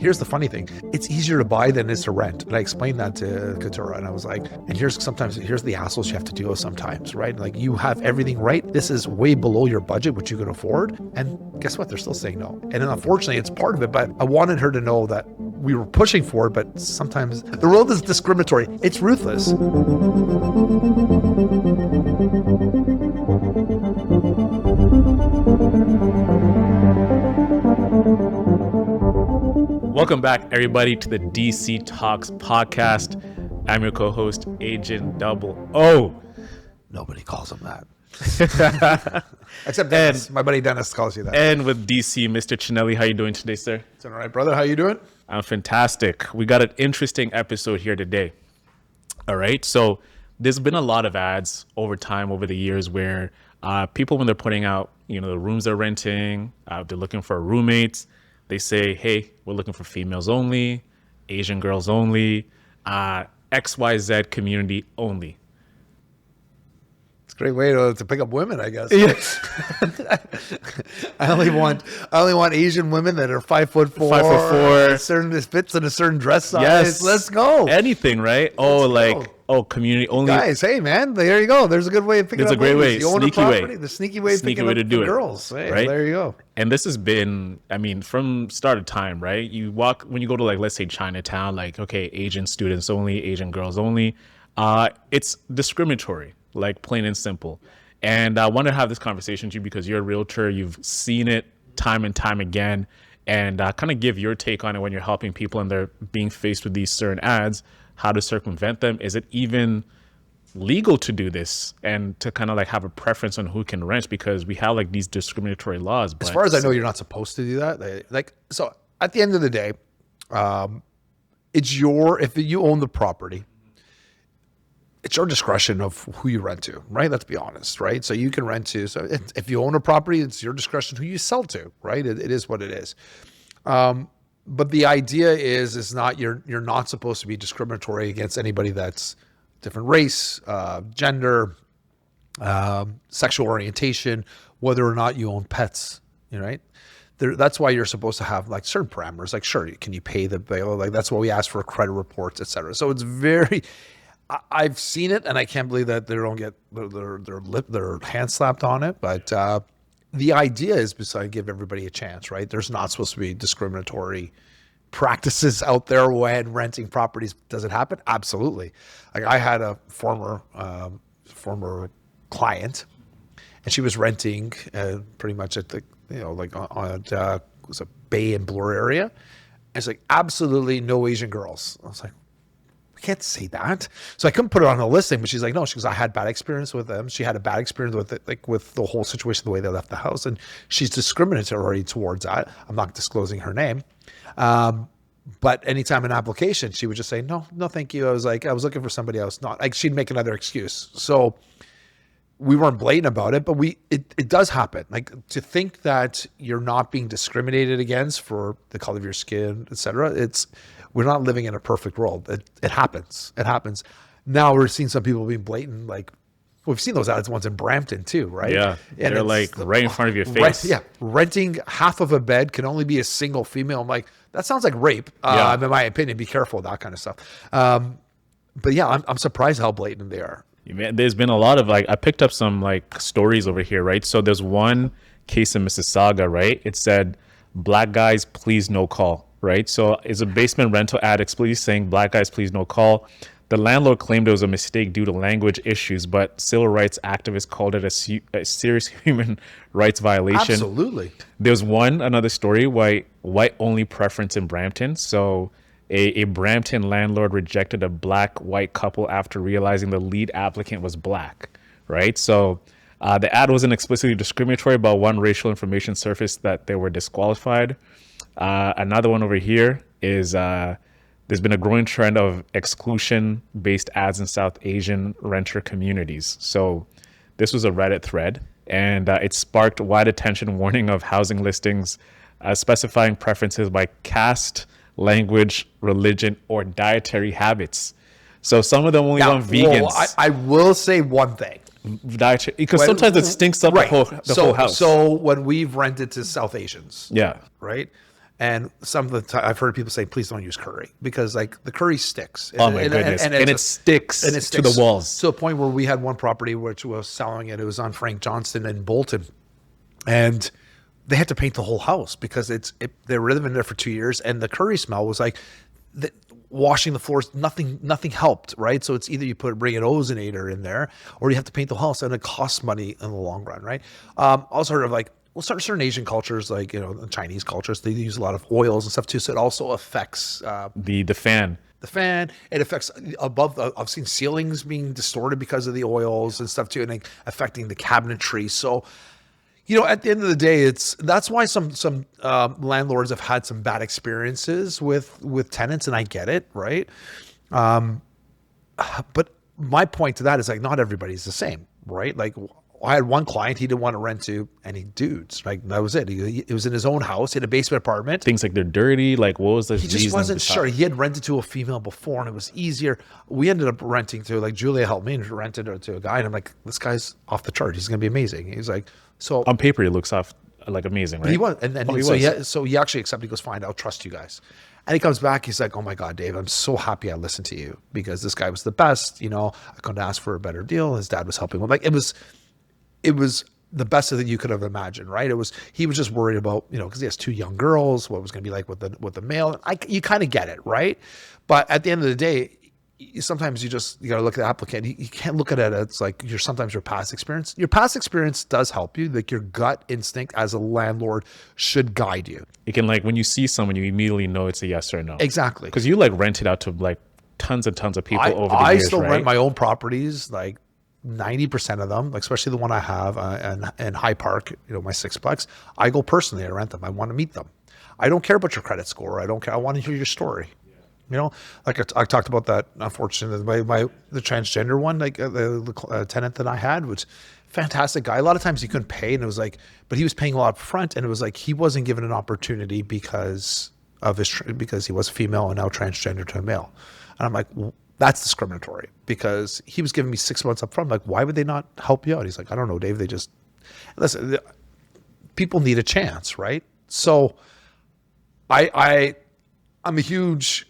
here's the funny thing. It's easier to buy than it is to rent. And I explained that to Katura, and I was like, and here's the hassles you have to deal with sometimes, right? Like, you have everything right. This is way below your budget, which you can afford. And guess what? They're still saying no. And then unfortunately, it's part of it, but I wanted her to know that we were pushing for it, but sometimes the world is discriminatory. It's ruthless. Welcome back, everybody, to the DC Talks podcast. I'm your co-host, Agent Double O. Nobody calls him that. Except Dennis. My buddy Dennis calls you that. And with DC, Mr. Chinelli. How you doing today, sir? It's all right, brother. How you doing? I'm fantastic. We got an interesting episode here today. All right. So there's been a lot of ads over time, over the years, where people, when they're putting out, the rooms they're renting, they're looking for roommates. They say, hey, we're looking for females only, Asian girls only, XYZ community only. It's a great way to pick up women, I guess. Yes. I only want Asian women that are 5'4", 5'4", certain fits in a certain dress size. Yes. Let's go. Anything, right? Community only. Guys, hey man, there you go. There's a good way of picking up. There's a great way, the sneaky way of picking up to do it, girls. Hey, right? There you go. And this has been, from start of time, right? When you go to, let's say Chinatown, okay, Asian students only, Asian girls only. It's discriminatory, plain and simple. And I want to have this conversation with you because you're a realtor. You've seen it time and time again, and kind of give your take on it when you're helping people and they're being faced with these certain ads. How to circumvent them? Is it even legal to do this and to kind of have a preference on who can rent, because we have these discriminatory laws? As far as I know, you're not supposed to do that. So at the end of the day, if you own the property, it's your discretion of who you rent to, right? Let's be honest, right? So you can rent to, if you own a property, it's your discretion who you sell to, right? It is what it is. But the idea is not, you're not supposed to be discriminatory against anybody that's different race, gender, sexual orientation, whether or not you own pets, right? That's why you're supposed to have certain parameters, sure, can you pay the bill? That's why we ask for credit reports, et cetera. So it's I've seen it, and I can't believe that they don't get their hand slapped on it, but the idea is to give everybody a chance, right? There's not supposed to be discriminatory practices out there when renting properties. Does it happen? Absolutely. I had a former client, and she was renting pretty much at the was a Bay and Bloor area. And it's absolutely no Asian girls. I was like, can't say that. So I couldn't put it on a listing, but she's like, no, she goes, I had bad experience with them. She had a bad experience with it, with the whole situation, the way they left the house. And she's discriminatory towards that. I'm not disclosing her name. But anytime an application, she would just say, no, thank you. I was looking for somebody else. She'd make another excuse. So we weren't blatant about it, but it does happen. To think that you're not being discriminated against for the color of your skin, et cetera, we're not living in a perfect world. It happens. It happens. Now we're seeing some people being blatant. We've seen those ads once in Brampton too, right? Yeah. And they're right in front of your face. Renting half of a bed can only be a single female. I'm like, that sounds like rape. In my opinion, be careful with that kind of stuff. But yeah, I'm surprised how blatant they are. Man, there's been a lot of I picked up some stories over here, right? So there's one case in Mississauga, right? It said, "Black guys, please no call." Right? So it's a basement rental ad explicitly saying, "Black guys, please no call." The landlord claimed it was a mistake due to language issues, but civil rights activists called it a serious human rights violation. Absolutely. There's another story, white only preference in Brampton. So a Brampton landlord rejected a black-white couple after realizing the lead applicant was black, right? So the ad wasn't explicitly discriminatory, but one racial information surfaced that they were disqualified. Another one over here is there's been a growing trend of exclusion-based ads in South Asian renter communities. So this was a Reddit thread, and it sparked wide attention, warning of housing listings specifying preferences by caste, language, religion, or dietary habits. So some of them only want vegans. Well, I will say one thing. Dietary, because sometimes it stinks up the whole house. So when we've rented to South Asians, yeah, right, And some of the time I've heard people say, please don't use curry because like the curry sticks. Oh my goodness. And it sticks to the walls. To the point where we had one property which was selling it. It was on Frank Johnston in Bolton. And they had to paint the whole house because they were living there for 2 years. And the curry smell was like washing the floors. Nothing helped, right? So it's either you bring an ozonator in there or you have to paint the house, and it costs money in the long run, right? Also heard of like, well, certain Asian cultures, like, you know, Chinese cultures, they use a lot of oils and stuff too. So it also affects the fan. The fan. It affects above. I've seen ceilings being distorted because of the oils and stuff too, and like affecting the cabinetry. So, you know, at the end of the day, that's why some landlords have had some bad experiences with tenants, and I get it, right? But my point to that is like not everybody's the same, right? Like, I had one client, he didn't want to rent to any dudes. Like that was it. It was in his own house, in a basement apartment. Things like they're dirty. Like what was the He just wasn't sure. He had rented to a female before, and it was easier. We ended up renting to, like, Julia helped me and rented to a guy, and I'm like, this guy's off the chart. He's gonna be amazing. He's like, so on paper he looks off like amazing, right? He was, and then so he actually accepted. He goes, fine, I'll trust you guys. And he comes back. He's like, oh my God, Dave, I'm so happy I listened to you because this guy was the best. You know, I couldn't ask for a better deal. His dad was helping him. Like it was the best that you could have imagined, right? He was just worried about, you know, because he has 2 young girls, what it was going to be like with the male. You kind of get it, right? But at the end of the day, sometimes you got to look at the applicant. You can't look at it as like sometimes your past experience. Your past experience does help you. Like your gut instinct as a landlord should guide you. You can, like, when you see someone, you immediately know it's a yes or no. Exactly. Because you like rent it out to like tons and tons of people over the years, I still right? rent my own properties, like 90% of them, like especially the one I have in High Park, you know, my sixplex. I go personally, I rent them. I want to meet them. I don't care about your credit score. I don't care. I want to hear your story. You know, like I talked about that, unfortunately, the transgender one, like the tenant that I had was fantastic guy. A lot of times he couldn't pay, and it was like, but he was paying a lot up front, and it was like he wasn't given an opportunity because he was female and now transgender to a male. And I'm like, well, that's discriminatory because he was giving me 6 months up front. Like, why would they not help you out? He's like, I don't know, Dave. They just listen. People need a chance, right? So, I'm a huge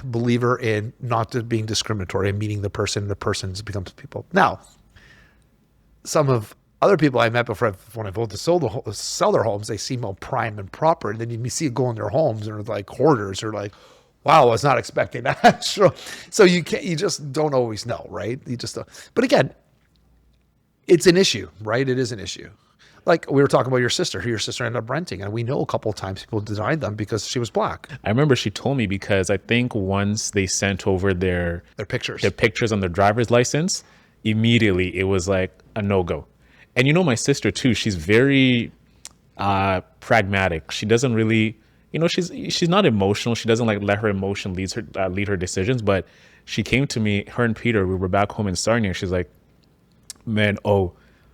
believer in not being discriminatory and meeting the person. The person becomes people. Now, some of other people I met before when I voted to sell their homes, they seem all prime and proper, and then you see it go in their homes and they're like hoarders or like, wow, I was not expecting that. So you just don't always know, right? You just don't. But again, it's an issue, right? It is an issue. Like we were talking about your sister, who your sister ended up renting, and we know a couple of times people denied them because she was black. I remember she told me because I think once they sent over their pictures on their driver's license, immediately it was like a no-go. And you know my sister too, she's very pragmatic. She doesn't really, you know, she's not emotional. She doesn't like let her emotion lead her decisions. But she came to me, her and Peter, we were back home in Sarnia. She's like, man,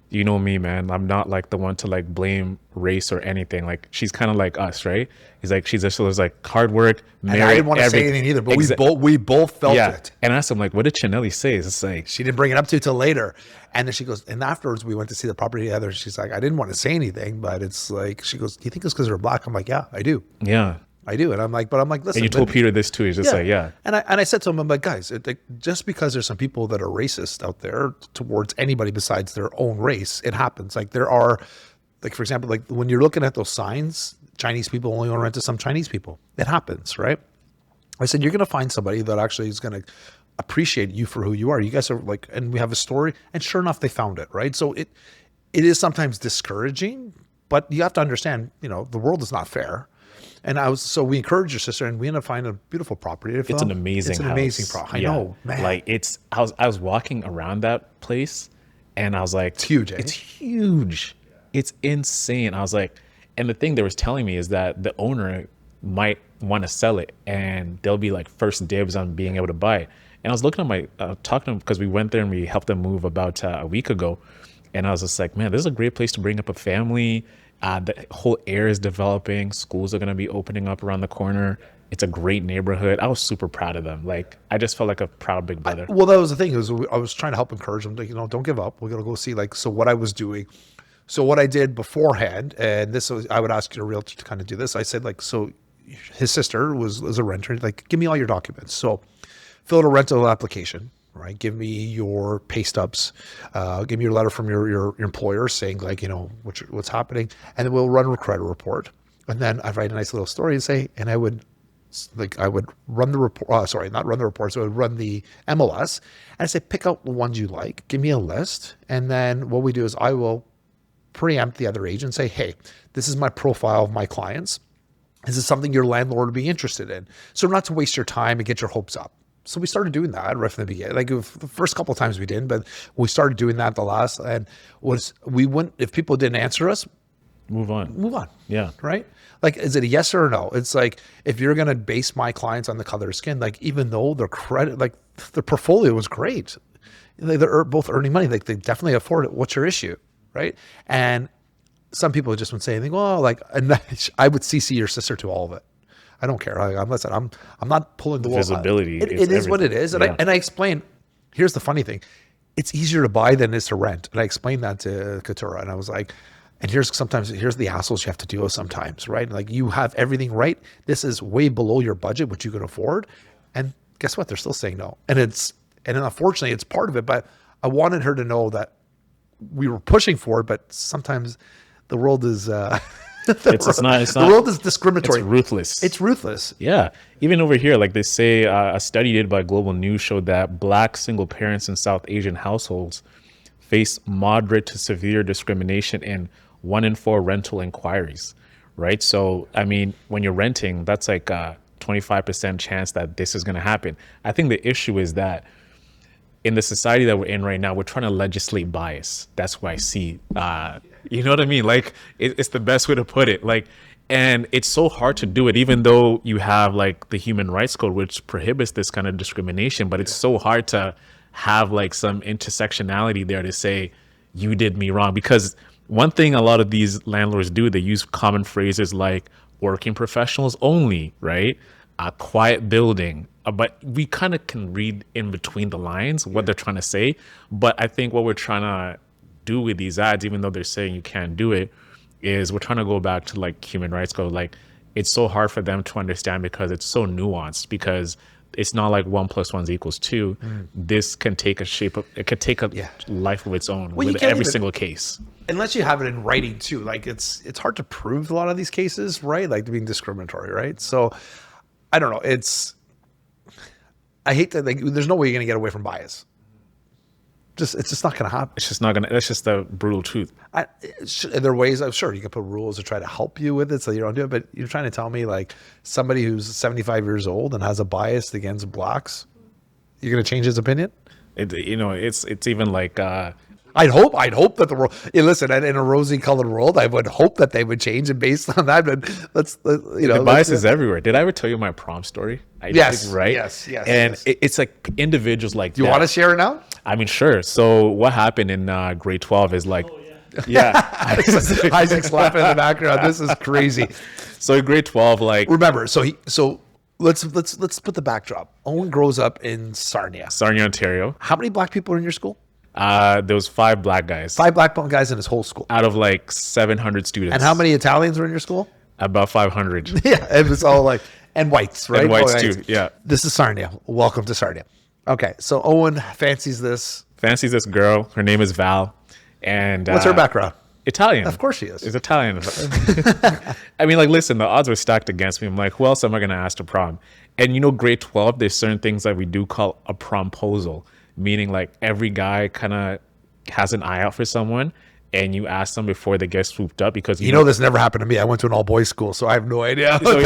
you know me, man. I'm not like the one to like blame race or anything. Like she's kind of like us, right? He's like, she's just was like hard work. And I didn't want to say anything either, but we both felt it. And I asked him like, what did Chanelli say? It's like she didn't bring it up till later. And then she goes, and afterwards we went to see the property together. She's like, I didn't want to say anything, but it's like, she goes, do you think it's because they're black? I'm like, yeah, I do. Yeah. I do. And I'm like, listen. And you told Peter this too. He's just like, yeah. And I said to him, I'm like, guys, just because there's some people that are racist out there towards anybody besides their own race, it happens. Like there are, like, for example, like when you're looking at those signs, Chinese people only want to rent to some Chinese people. It happens, right? I said, you're going to find somebody that actually is going to appreciate you for who you are. You guys are like, and we have a story. And sure enough, they found it, right? So it is sometimes discouraging, but you have to understand, you know, the world is not fair. And so we encouraged your sister, and we ended up finding a beautiful property. It's an amazing property. I know, man. Like I was walking around that place, and I was like, it's huge. It's huge. It's insane. I was like, and the thing they was telling me is that the owner might want to sell it, and they'll be like first dibs on being able to buy it. And I was looking at talking to them because we went there and we helped them move about a week ago, and I was just like, man, this is a great place to bring up a family. The whole area is developing. Schools are going to be opening up around the corner. It's a great neighborhood. I was super proud of them. Like, I just felt like a proud big brother. Well, that was the thing. I was trying to help encourage them. Like, you know, don't give up. We're going to go see. Like, so what I was doing. So what I did beforehand, and this was, I would ask your realtor to kind of do this. I said like, so his sister was a renter. Like, give me all your documents. So fill out a rental application, right? Give me your pay stubs. Give me your letter from your employer saying like, what's happening. And then we'll run a credit report. And then I write a nice little story and say, and I would run the report, sorry, not run the report. So I would run the MLS and I say, pick out the ones you like, give me a list. And then what we do is I will preempt the other agent, say, hey, this is my profile of my clients. Is this something your landlord would be interested in? So not to waste your time and get your hopes up. So we started doing that right from the beginning. Like the first couple of times we didn't, but we started doing that the last, and we wouldn't, if people didn't answer us, Move on. Yeah. Right? Like, is it a yes or a no? It's like, if you're going to base my clients on the color of skin, like, even though their credit, like their portfolio was great, they're both earning money. Like, they definitely afford it. What's your issue? Right? And some people just wouldn't say anything. Well, like, and I would CC your sister to all of it. I don't care. I'm not pulling the wool. Visibility. It is what it is. And I explain, here's the funny thing. It's easier to buy than it is to rent. And I explained that to Katura. And I was like, and here's the hassles you have to deal with sometimes, right? Like, you have everything right. This is way below your budget, which you can afford. And guess what? They're still saying no. And unfortunately it's part of it, but I wanted her to know that we were pushing for it, but sometimes the world is, the world is discriminatory. It's ruthless. It's ruthless. Yeah. Even over here, like they say, a study did by Global News showed that Black single parents in South Asian households face moderate to severe discrimination in 1 in 4 rental inquiries, right? So, I mean, when you're renting, that's like a 25% chance that this is going to happen. I think the issue is that in the society that we're in right now, we're trying to legislate bias. That's what I see. You know what I mean? Like, it's the best way to put it. Like, and it's so hard to do it, even though you have like the Human Rights Code, which prohibits this kind of discrimination, but it's so hard to have like some intersectionality there to say, you did me wrong. Because one thing a lot of these landlords do, they use common phrases like working professionals only, right? A quiet building. But we kind of can read in between the lines what they're trying to say. But I think what we're trying to do with these ads, even though they're saying you can't do it, is we're trying to go back to like Human Rights Code. Like, it's so hard for them to understand because it's so nuanced, because it's not like 1 + 1 = 2. This can take a shape of, it could take a life of its own with every single case. Unless you have it in writing too. Like, it's hard to prove a lot of these cases, right? Like, being discriminatory, right? So I don't know. I hate that. Like, there's no way you're going to get away from bias. It's just not going to happen. It's just not going to, that's just the brutal truth. There are ways, I'm sure you can put rules to try to help you with it so you don't do it. But you're trying to tell me like somebody who's 75 years old and has a bias against blacks, you're going to change his opinion? It's even like, I'd hope that the world, listen, in a rosy colored world, I would hope that they would change it based on that. But the bias is everywhere. Did I ever tell you my prom story? Yes. Right. Yes. And it's like individuals like Do you want to share it now? I mean, sure. So what happened in grade 12 is like, Isaac's laughing in the background. This is crazy. So in grade 12, like, remember, so let's put the backdrop. Owen grows up in Sarnia, Ontario. How many black people are in your school? There was 5 black guys. 5 black guys in his whole school. Out of like 700 students. And how many Italians were in your school? About 500. Yeah, it was all like, and whites, right? And whites too, yeah. This is Sarnia. Welcome to Sarnia. Okay, so Owen fancies this girl. Her name is Val. And what's her background? Italian. Of course she is. Is Italian. I mean, like, listen, the odds were stacked against me. I'm like, who else am I going to ask to prom? And grade 12, there's certain things that we do call a promposal, meaning like every guy kind of has an eye out for someone, and you ask them before they get swooped up, because this never happened to me. I went to an all boys school, so I have no idea. So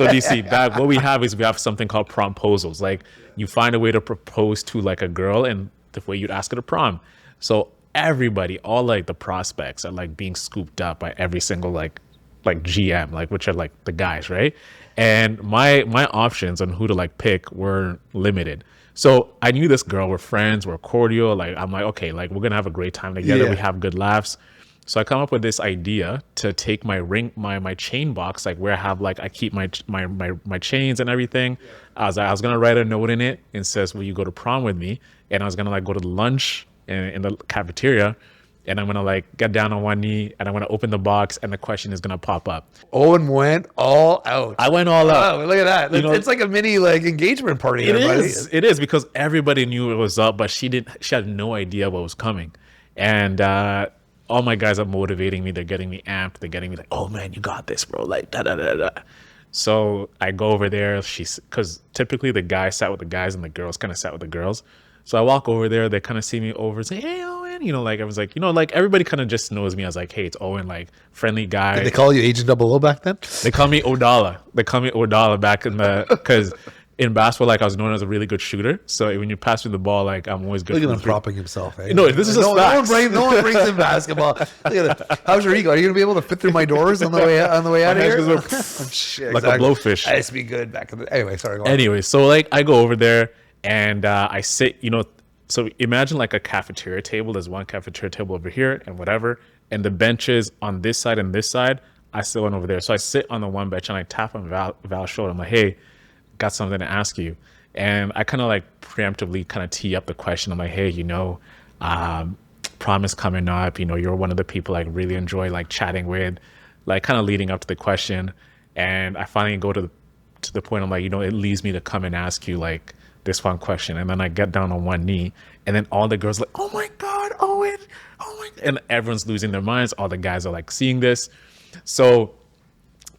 DC, back what we have something called promposals. Like, you find a way to propose to like a girl, and the way you'd ask her to prom. So everybody, all like the prospects, are like being scooped up by every single like GM, like, which are like the guys, right? And my options on who to like pick were limited. So I knew this girl, we're friends, we're cordial. Like, I'm like, okay, like, we're gonna have a great time together. Yeah. We have good laughs. So I come up with this idea to take my ring, my chain box, like where I have like, I keep my chains and everything. I was gonna write a note in it and says, will you go to prom with me? And I was gonna like go to lunch in the cafeteria and I'm gonna like get down on one knee and I'm gonna open the box and the question is gonna pop up. Owen went all out. I went all out. Oh, look at that. You know, It's like a mini like engagement party. It there, buddy. is. It is because everybody knew it was up, but she didn't. She had no idea what was coming, and all my guys are motivating me. They're getting me amped. They're getting me like, "Oh man, you got this, bro!" Like da da da da. So I go over there. She's because typically the guys sat with the guys and the girls kind of sat with the girls. So I walk over there. They kind of see me over, say, "Hey, Owen," you know, like everyone's like, you know, like everybody kind of just knows me as like, "Hey, it's Owen," like friendly guy. Did they call you Agent 00 back then? They call me Odala. They call me Odala back in the because in basketball, like I was known as a really good shooter. So when you pass me the ball, like I'm always good. Look at from him the free- propping himself. Eh? No, this is just facts. No one brings in basketball. Look at that. How's your ego? Are you gonna be able to fit through my doors on the way out of here? Shit, like a blowfish. I used to be good back in the. Anyway, sorry. Go on. Anyway, so like I go over there and I sit, you know, so imagine like a cafeteria table. There's one cafeteria table over here and whatever, and the benches on this side and this side. I sit one over there. So I sit on the one bench and I tap on Val's shoulder. I'm like, "Hey, got something to ask you." And I kind of like preemptively kind of tee up the question. I'm like, "Hey, you know, prom is coming up. You know, you're one of the people I really enjoy like chatting with," like kind of leading up to the question. And I finally go to the point. I'm like, you know, it leads me to come and ask you like this one question. And then I get down on one knee and then all the girls are like, "Oh my God, Owen, oh my," and everyone's losing their minds. All the guys are like seeing this. So,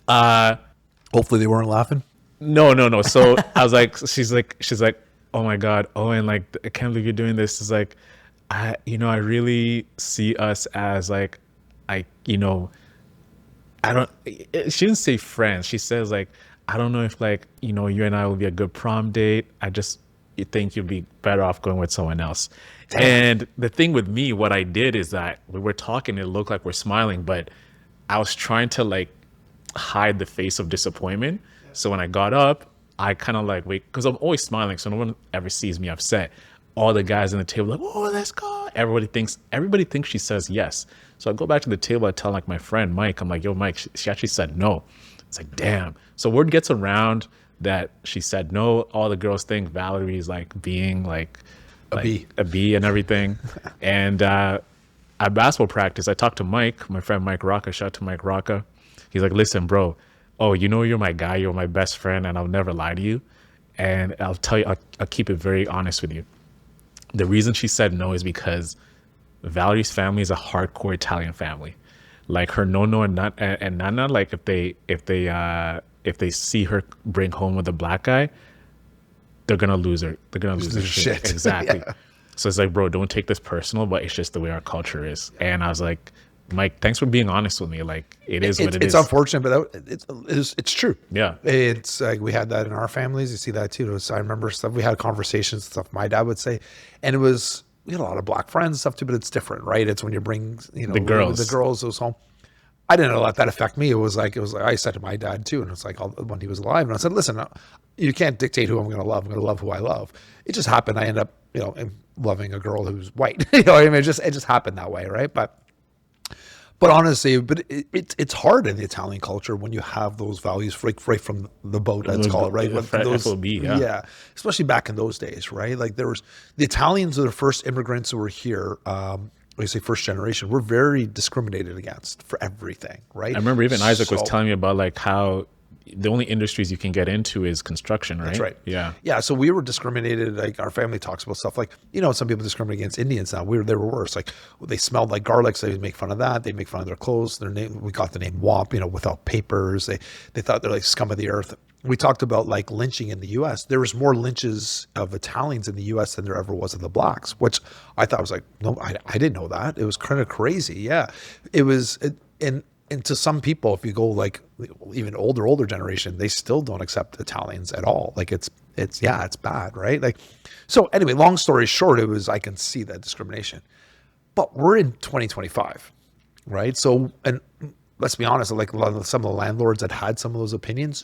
hopefully they weren't laughing. No. So I was like, she's like, "Oh my God, Owen, like, I can't believe you're doing this." It's like, I really see us as like, you know, I don't, she didn't say friends. She says like, "I don't know if like, you know, you and I will be a good prom date. I just think you'd be better off going with someone else." Damn. And the thing with me, what I did is that when we're talking, it looked like we're smiling, but I was trying to like hide the face of disappointment. So when I got up, I kind of like wait, because I'm always smiling, so no one ever sees me upset. All the guys on the table like, "Oh, let's go." Everybody thinks she says yes. So I go back to the table. I tell like my friend Mike, I'm like, "Yo, Mike, she actually said no." It's like, damn. So word gets around that she said no. All the girls think Valerie's like being like a B and everything. And at basketball practice, I talked to Mike, my friend Mike Rocca. Shout out to Mike Rocca. He's like, "Listen, bro. Oh, you know, you're my guy. You're my best friend, and I'll never lie to you. And I'll tell you, I'll keep it very honest with you. The reason she said no is because Valerie's family is a hardcore Italian family. Like her Nono and Nana, like if they see her bring home with a black guy, they're gonna lose her. They're gonna lose their shit. Exactly. Yeah. So it's like, bro, don't take this personal, but it's just the way our culture is." And I was like, "Mike, thanks for being honest with me. Like, it is what it is." It's unfortunate, but it's true. Yeah. It's like we had that in our families. You see that too. So I remember stuff. We had conversations, stuff my dad would say, and we had a lot of black friends and stuff too, but it's different, right? It's when you bring, you know, the girls those home. I didn't let that affect me. It was like I said to my dad too, and it's like when he was alive, and I said, "Listen, you can't dictate who I'm going to love. I'm going to love who I love." It just happened. I end up, you know, loving a girl who's white. You know what I mean? It just happened that way, right? But honestly, it's hard in the Italian culture when you have those values right from the boat, let's call it, right? FOB, yeah, especially back in those days, right? Like the Italians are the first immigrants who were here. When you say first generation, we're very discriminated against for everything, right? I remember even Isaac was telling me about like how the only industries you can get into is construction, right? That's right. Yeah. Yeah. So we were discriminated. Like our family talks about stuff like, you know, some people discriminate against Indians now. They were worse. Like they smelled like garlic, so they would make fun of that. They make fun of their clothes. Their name, we got the name WAP, you know, without papers. They thought they're like scum of the earth. We talked about like lynching in the U.S. There was more lynches of Italians in the U.S. than there ever was of the blacks, which I thought was like, no, I didn't know that. It was kind of crazy. Yeah. It was, and to some people, if you go like even older generation, they still don't accept Italians at all. Like it's bad, right? Like, so anyway, long story short, I can see that discrimination, but we're in 2025, right? So, and let's be honest, like some of the landlords that had some of those opinions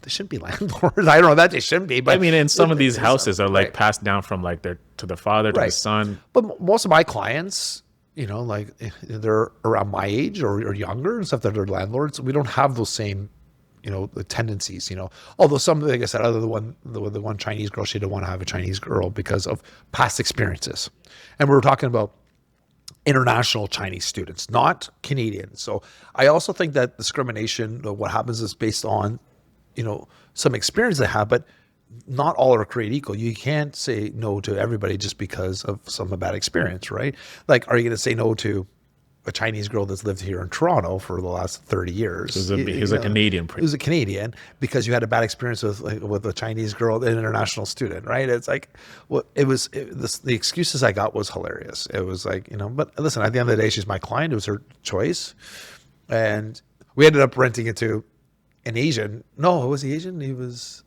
they shouldn't be landlords. I don't know that they shouldn't be, but I mean, in some of these houses are like passed down from like to the father to the son. But most of my clients, you know, like they're around my age or younger and stuff that are landlords. We don't have those same, you know, the tendencies, you know, although some, like I said, other the one Chinese girl, she didn't want to have a Chinese girl because of past experiences. And we were talking about international Chinese students, not Canadians. So I also think that discrimination, what happens is based on, some experience they have, but not all are created equal. You can't say no to everybody just because of some bad experience, right? Like, are you going to say no to a Chinese girl that's lived here in Toronto for the last 30 years? He's a Canadian. Who's a Canadian because you had a bad experience with a Chinese girl, an international student, right? It's like, well, the excuses I got was hilarious. It was like, but listen, at the end of the day, she's my client. It was her choice. And we ended up renting it to an Asian. No, was he Asian? He was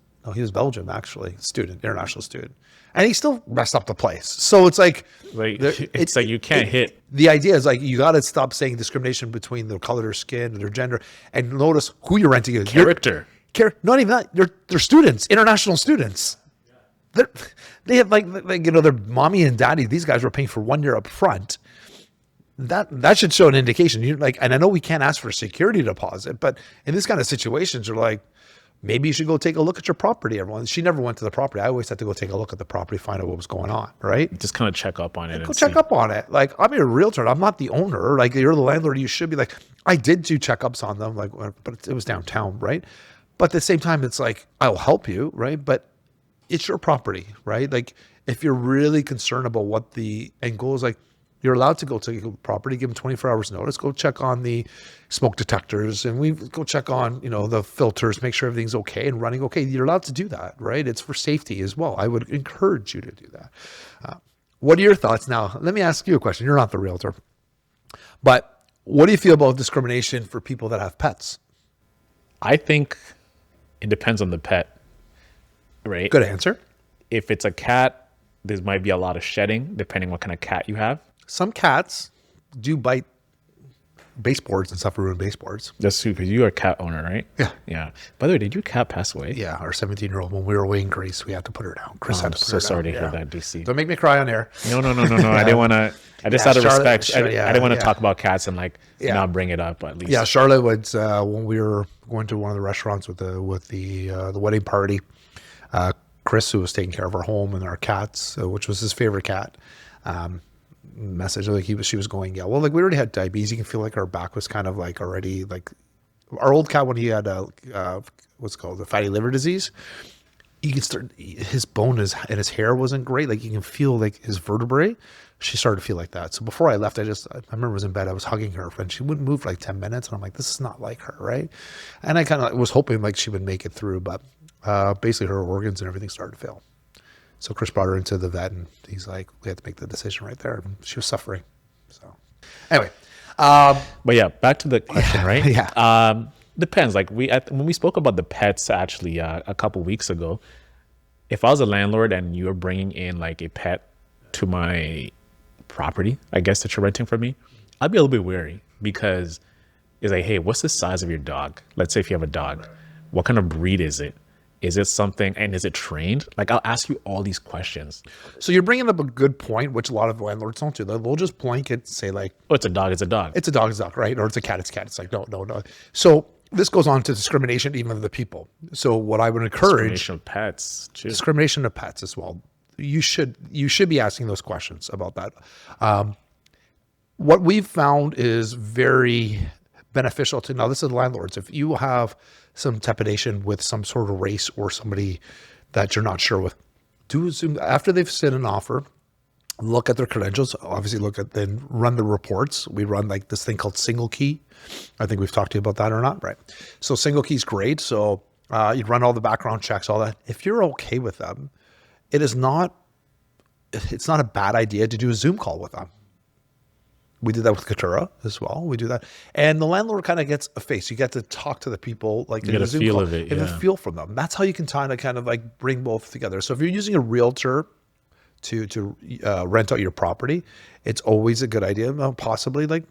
Belgium, actually, international student. And he still messed up the place. So it's like, it's like you can't hit. The idea is like, you got to stop saying discrimination between the color of their skin and their gender, and notice who you're renting it. Character. Not even that. They're students, international students. They have like their mommy and daddy. These guys were paying for 1 year up front. That should show an indication. And I know we can't ask for a security deposit, but in this kind of situations, you're like, maybe you should go take a look at your property, everyone. She never went to the property. I always had to go take a look at the property, find out what was going on, right? Just kind of check up on it. Go check up on it. Like, I'm your realtor. I'm not the owner. Like, you're the landlord. You should be like, I did do checkups on them, like, but it was downtown, right? But at the same time, it's like, I'll help you, right? But it's your property, right? Like, if you're really concerned about what the end goal is, like, you're allowed to go to the property, give them 24 hours notice, go check on the smoke detectors, and we go check on, the filters, make sure everything's okay and running okay. You're allowed to do that, right? It's for safety as well. I would encourage you to do that. What are your thoughts? Now, let me ask you a question. You're not the realtor, but what do you feel about discrimination for people that have pets? I think it depends on the pet, right? Good answer. If it's a cat, there might be a lot of shedding, depending what kind of cat you have. Some cats do bite baseboards and stuff, ruin baseboards. That's true, because you're a cat owner, right? Yeah. Yeah. By the way, did your cat pass away? Yeah, our 17-year-old, when we were away in Greece, we had to put her down. Chris had to put her down. So sorry to hear that, DC. Don't make me cry on air. No. I didn't want to. I just out of respect, I didn't want to talk about cats and not bring it up at least. Yeah, Charlotte was when we were going to one of the restaurants with the wedding party. Chris, who was taking care of our home and our cats, which was his favorite cat, message like she was going, yeah, well, like, we already had diabetes. You can feel like our back was kind of like already, like, our old cat, when he had what's called the fatty liver disease, you can start, his bone and his hair wasn't great. Like, you can feel like his vertebrae. She started to feel like that. So before I left, I remember I was in bed, I was hugging her, and she wouldn't move for like 10 minutes. And I'm like, this is not like her, right? And I kind of was hoping like she would make it through, but basically her organs and everything started to fail. So Chris brought her into the vet, and he's like, we had to make the decision right there. And she was suffering. So anyway. But yeah, back to the question, right? Yeah. Depends. Like, when we spoke about the pets actually a couple weeks ago, if I was a landlord and you were bringing in like a pet to my property, I guess, that you're renting from me, I'd be a little bit wary, because it's like, hey, what's the size of your dog? Let's say if you have a dog, what kind of breed is it? Is it something, and is it trained? Like, I'll ask you all these questions. So you're bringing up a good point, which a lot of landlords don't do. They'll just blanket say like, oh, it's a dog, it's a dog. It's a dog, it's a dog, right? Or it's a cat, it's a cat. It's like, no. So this goes on to discrimination even of the people. So what I would encourage, discrimination of pets too. Discrimination of pets as well. You should be asking those questions about that. What we've found is very beneficial to, now this is landlords. If you have some trepidation with some sort of race or somebody that you're not sure with, do a Zoom after they've sent an offer. Look at their credentials. Obviously, then run the reports. We run like this thing called single key. I think we've talked to you about that or not, right? So single key is great. So you run all the background checks, all that. If you're okay with them, it's not a bad idea to do a Zoom call with them. We did that with Katura as well. We do that. And the landlord kind of gets a face. You get to talk to the people, like you get a feel of it. You get a feel from them. That's how you can kind of like bring both together. So if you're using a realtor to rent out your property, it's always a good idea. Possibly like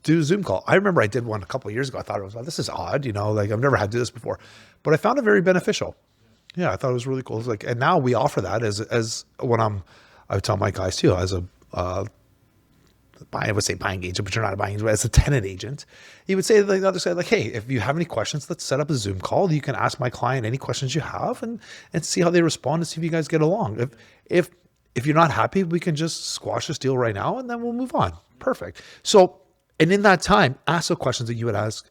do a Zoom call. I remember I did one a couple of years ago. I thought it was, this is odd, like I've never had to do this before, but I found it very beneficial. Yeah, I thought it was really cool. It's like, and now we offer that as when I tell my guys too, as a I would say buying agent, but you're not a buying agent, but as a tenant agent, he would say to the other side, like, hey, if you have any questions, let's set up a Zoom call. You can ask my client any questions you have and see how they respond and see if you guys get along. If if you're not happy, we can just squash this deal right now and then we'll move on. Perfect. So, and in that time, ask the questions that you would ask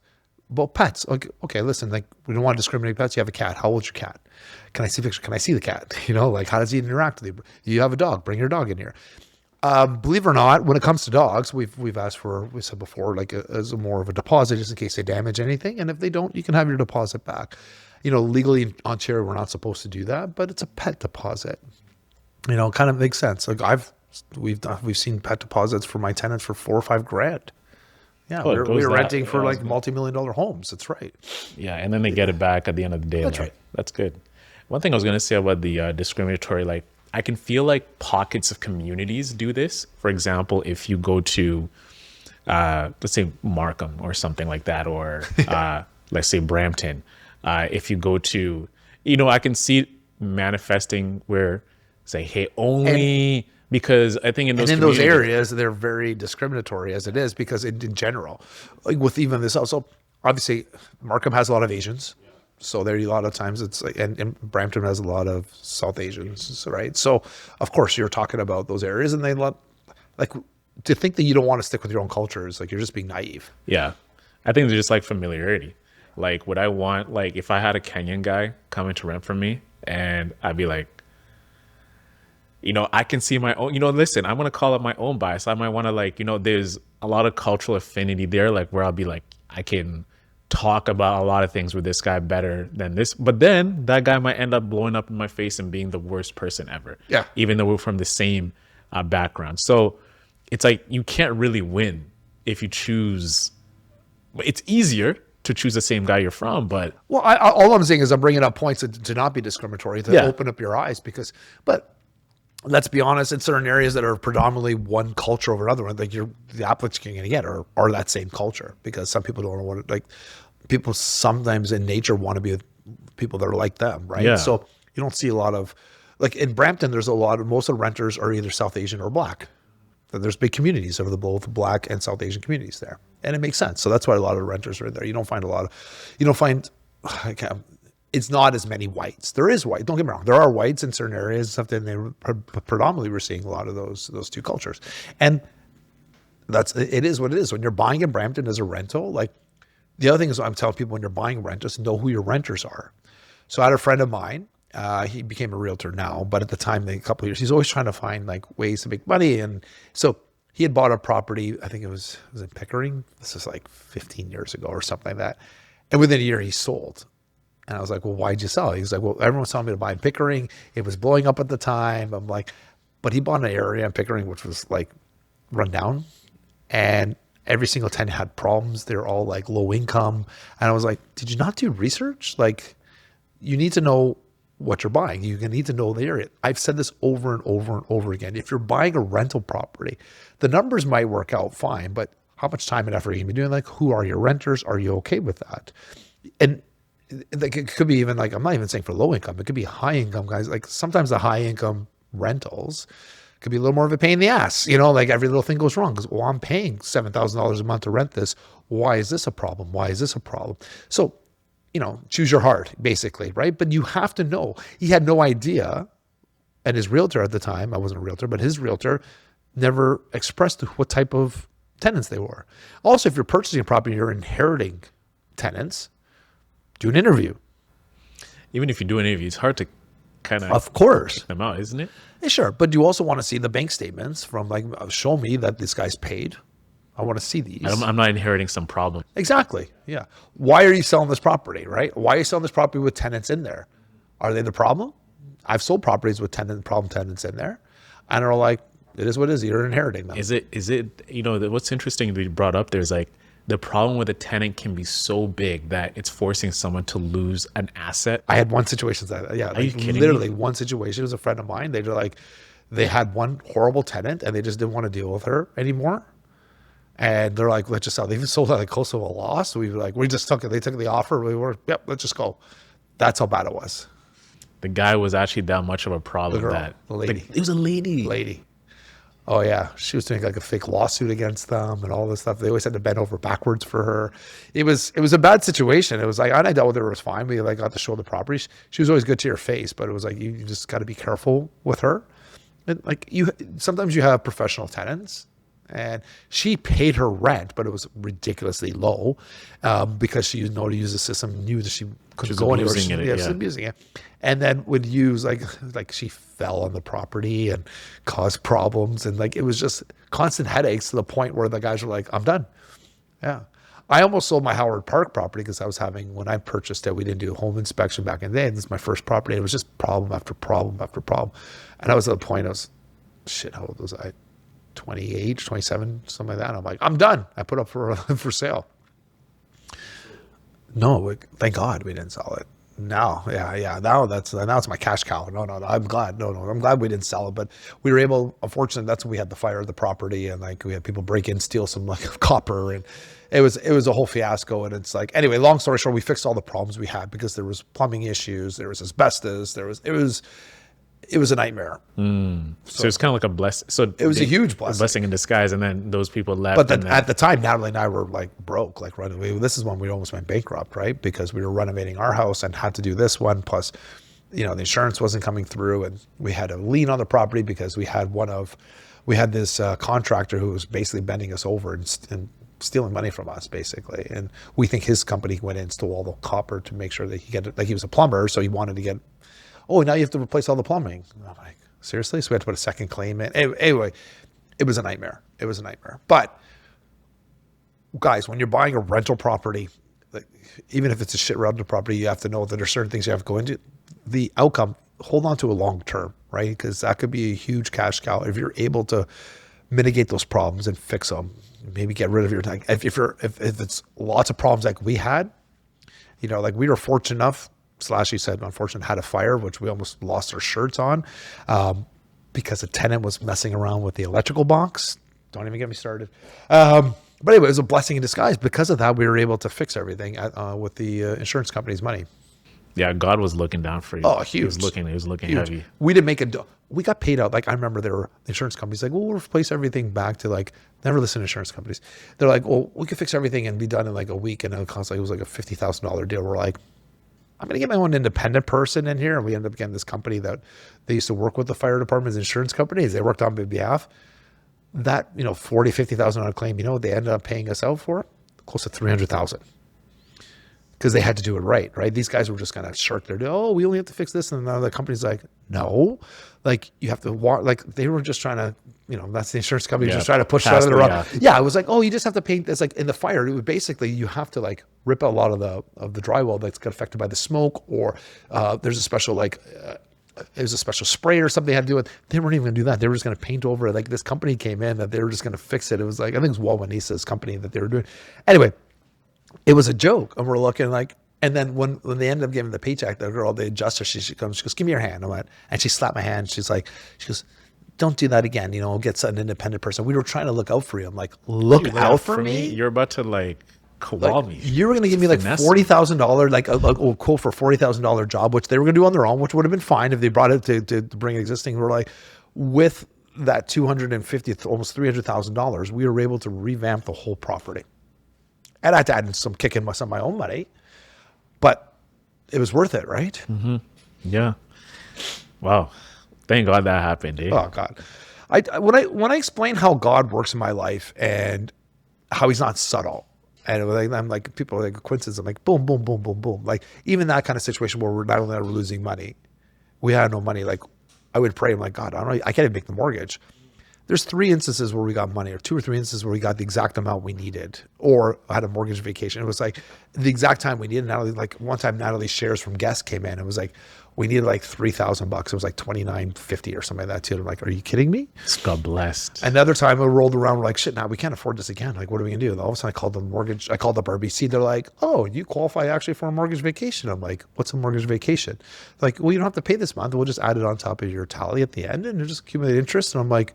about pets. Like, okay, listen, like we don't want to discriminate pets. You have a cat. How old's your cat? Can I see a picture? Can I see the cat? You know, like how does he interact with you? You have a dog, bring your dog in here. Believe it or not, when it comes to dogs, we've asked for, we said before, like as a more of a deposit just in case they damage anything. And if they don't, you can have your deposit back. You know, legally in Ontario, we're not supposed to do that, but it's a pet deposit. You know, it kind of makes sense. Like we've seen pet deposits for my tenants for $4 or $5 grand. Yeah, we were renting for like multi-million-dollar homes. That's right. Yeah, and then they get it back at the end of the day. That's right. That's good. One thing I was going to say about the discriminatory, like I can feel like pockets of communities do this. For example, if you go to, let's say Markham or something like that, or let's say Brampton, if you go to, you know, I can see it manifesting where say, hey, only because I think in those areas, they're very discriminatory as it is, because in general, like with even this also, obviously Markham has a lot of Asians. So there, a lot of times it's like, and Brampton has a lot of South Asians, right? So of course you're talking about those areas, and they like to think that you don't want to stick with your own culture is like you're just being naive. Yeah, I think they're just like familiarity. Like, would I want, like, if I had a Kenyan guy coming to rent from me, and I'd be like, you know, I can see my own, you know, listen, I'm going to call it my own bias. I might want to, like, you know, there's a lot of cultural affinity there, like where I'll be like, I can talk about a lot of things with this guy better than this. But then that guy might end up blowing up in my face and being the worst person ever. Yeah. Even though we're from the same background. So it's like, you can't really win if you choose. It's easier to choose the same guy you're from, but. Well, all I'm saying is I'm bringing up points to not be discriminatory, to open up your eyes, because, but let's be honest, in certain areas that are predominantly one culture over another one, like the applicants you're going to get are that same culture, because some people don't want to, like, people sometimes in nature want to be with people that are like them, right? Yeah. So you don't see a lot of, like in Brampton, there's most of the renters are either South Asian or Black. There's big communities of the both Black and South Asian communities there. And it makes sense. So that's why a lot of renters are in there. You don't find it's not as many whites. There is white. Don't get me wrong. There are whites in certain areas and stuff, and they predominantly we're seeing a lot of those two cultures. And it is what it is. When you're buying in Brampton as a rental, like the other thing is I'm telling people when you're buying rentals, know who your renters are. So I had a friend of mine, he became a realtor now, but at the time, a couple of years, he's always trying to find like ways to make money. And so he had bought a property, I think it was in Pickering. This is like 15 years ago or something like that. And within a year he sold. And I was like, well, why'd you sell? He was like, well, everyone's telling me to buy in Pickering. It was blowing up at the time. I'm like, but he bought an area in Pickering, which was like run down. And every single tenant had problems. They're all like low income. And I was like, did you not do research? Like, you need to know what you're buying. You need to know the area. I've said this over and over and over again. If you're buying a rental property, the numbers might work out fine, but how much time and effort are you going to be doing? Like, who are your renters? Are you okay with that? And like, it could be even like, I'm not even saying for low income. It could be high income guys. Like sometimes the high income rentals could be a little more of a pain in the ass. You know, like every little thing goes wrong because, well, I'm paying $7,000 a month to rent this. Why is this a problem? Why is this a problem? So, you know, choose your heart, basically, right? But you have to know. He had no idea, and his realtor at the time, I wasn't a realtor, but his realtor never expressed what type of tenants they were. Also, if you're purchasing a property, you're inheriting tenants, do an interview. Even if you do an interview, it's hard to kind of course check them out, isn't it? Yeah, sure. But you also want to see the bank statements from like, show me that this guy's paid. I want to see these. I'm not inheriting some problem. Exactly. Yeah. Why are you selling this property, right? Why are you selling this property with tenants in there? Are they the problem? I've sold properties with problem tenants in there, and are like, it is what it is. You're inheriting them. Is it, you know, what's interesting that you brought up, there's like, the problem with a tenant can be so big that it's forcing someone to lose an asset. I had one situation that, yeah, are you kidding literally me? One situation. It was a friend of mine. They're like, they had one horrible tenant and they just didn't want to deal with her anymore. And they're like, let's just sell. They even sold at like close to a loss. So we were like, we just took it. They took the offer. We were, yep, let's just go. That's how bad it was. The guy was actually that much of a problem. The lady. It was a lady. Lady. Oh yeah, she was doing like a fake lawsuit against them and all this stuff. They always had to bend over backwards for her. It was a bad situation. It was like, and I dealt with her. It was fine. We like got to show the property. She was always good to your face, but it was like you just got to be careful with her. And like sometimes you have professional tenants, and she paid her rent, but it was ridiculously low because she knew to use the system, knew that she couldn't go anywhere. She was abusing it, and then would use like she fell on the property and caused problems, and like it was just constant headaches to the point where the guys were like, "I'm done." Yeah. I almost sold my Howard Park property because I was when I purchased it, we didn't do a home inspection back in the day. This is my first property. It was just problem after problem after problem. And I was at the point, how old was I? 28, 27, something like that. I'm like, I'm done. I put up for sale. No, thank God we didn't sell it. No, yeah. Now it's my cash cow. No. I'm glad. No. I'm glad we didn't sell it, but we were able. Unfortunately, that's when we had the fire of the property, and like we had people break in, steal some like copper, and it was a whole fiasco. And it's like, anyway, long story short, we fixed all the problems we had because there was plumbing issues, there was asbestos, it was a nightmare. So it's kind of like a blessing. So it was a huge blessing. A blessing in disguise. And then those people left. But then at the time, Natalie and I were like broke, like running away. This is when we almost went bankrupt, right? Because we were renovating our house and had to do this one. Plus, the insurance wasn't coming through, and we had a lien on the property because we had this contractor who was basically bending us over and stealing money from us, basically. And we think his company went in and stole all the copper to make sure that he was a plumber, so he wanted to get. Oh, now you have to replace all the plumbing. And I'm like, seriously? So we had to put a second claim in. Anyway, it was a nightmare. But guys, when you're buying a rental property, like, even if it's a shit rental property, you have to know that there's certain things you have to go into. The outcome, hold on to a long term, right? Because that could be a huge cash cow if you're able to mitigate those problems and fix them. Maybe get rid of your tank. If it's lots of problems like we had, like we were fortunate enough. Slashy said, unfortunately, had a fire, which we almost lost our shirts on because a tenant was messing around with the electrical box. Don't even get me started. But anyway, it was a blessing in disguise. Because of that, we were able to fix everything with the insurance company's money. Yeah, God was looking down for you. Oh, huge. He was looking huge. Heavy. We didn't make we got paid out. Like, I remember there were insurance companies like, well, we'll replace everything back to like, never listen to insurance companies. They're like, well, we could fix everything and be done in like a week. And it was like a $50,000 deal. We're like, I'm going to get my own independent person in here. And we ended up getting this company that they used to work with the fire department's insurance companies. They worked on my behalf. That, $40,000, $50,000 claim, they ended up paying us out for close to $300,000 because they had to do it right? These guys were just going to shirk their, we only have to fix this. And now the company's like, no, like you have to like they were just trying to, that's the insurance company just trying to push that around. Yeah. It was like, you just have to paint this. Like in the fire, it would basically, you have to like rip out a lot of the drywall that's got affected by the smoke, or there's a special there's a special spray or something they had to do with. They weren't even going to do that. They were just going to paint over it. Like this company came in that they were just going to fix it. It was like, I think it was Walwanisa's company that they were doing. Anyway, it was a joke. And we're looking like, and then when they ended up giving the paycheck, the girl, the adjuster, she comes, she goes, give me your hand. I went, and she slapped my hand. She goes, don't do that again. Get an independent person. We were trying to look out for you. I'm like, look out for me. You're about to like koala me. You were going to give me like $40,000, like a quote for $40,000 job, which they were going to do on their own, which would have been fine if they brought it to bring existing. We're like, with that $250,000, almost $300,000, we were able to revamp the whole property. And I had to add some kick in some of my own money, but it was worth it, right? Mm-hmm. Yeah. Wow. Thank God that happened. Oh God. When I explain how God works in my life and how he's not subtle, and I'm like, people are like coincidence. I'm like, boom, boom, boom, boom, boom. Like even that kind of situation where we're not only losing money, we had no money. Like I would pray. I'm like, God, I can't even make the mortgage. There's 3 instances where we got money, or 2 or 3 instances where we got the exact amount we needed, or had a mortgage vacation. It was like the exact time we needed. Natalie, like one time, Natalie's shares from guests came in. It was like we needed like $3,000. It was like $2,950 or something like that too. I'm like, are you kidding me? God blessed. Another time we rolled around, we're like, shit, now we can't afford this again. Like, what are we gonna do? And all of a sudden, I called up RBC. They're like, oh, you qualify actually for a mortgage vacation. I'm like, what's a mortgage vacation? They're like, well, you don't have to pay this month. We'll just add it on top of your tally at the end, and just accumulate interest. And I'm like,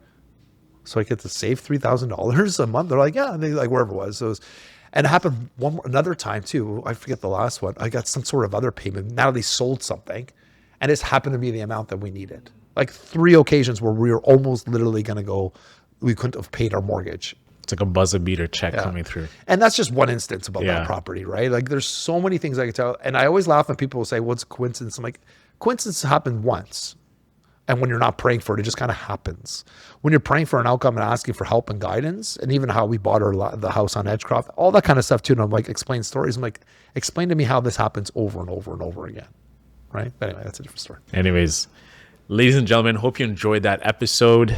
so I get to save $3,000 a month. They're like, yeah, and they like wherever it was. So and it happened another time too. I forget the last one. I got some sort of other payment. Natalie sold something, and it's happened to be the amount that we needed. Like 3 occasions where we were almost literally going to go. We couldn't have paid our mortgage. It's like a buzzer beater check coming through. And that's just one instance about that property, right? Like there's so many things I could tell. And I always laugh when people say, what's coincidence? I'm like, coincidence happened once. And when you're not praying for it, it just kind of happens. When you're praying for an outcome and asking for help and guidance, and even how we bought the house on Edgecroft, all that kind of stuff too. And I'm like, explain stories. I'm like, explain to me how this happens over and over and over again. Right? But anyway, that's a different story. Anyways, ladies and gentlemen, hope you enjoyed that episode.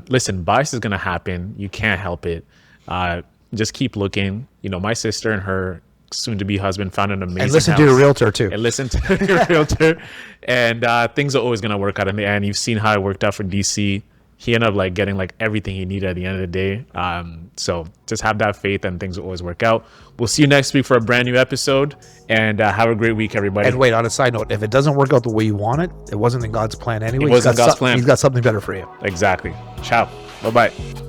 Listen, bias is going to happen. You can't help it. Just keep looking. You know, my sister and her soon-to-be husband found an amazing And listen house. to your realtor too. And listen to your realtor. And things are always going to work out in the end. You've seen how it worked out for DC. He ended up like getting like everything he needed at the end of the day. So just have that faith and things will always work out. We'll see you next week for a brand new episode. And have a great week, everybody. And wait, on a side note, if it doesn't work out the way you want it, it wasn't in God's plan anyway. It wasn't God's plan. He's got something better for you. Exactly. Ciao. Bye-bye.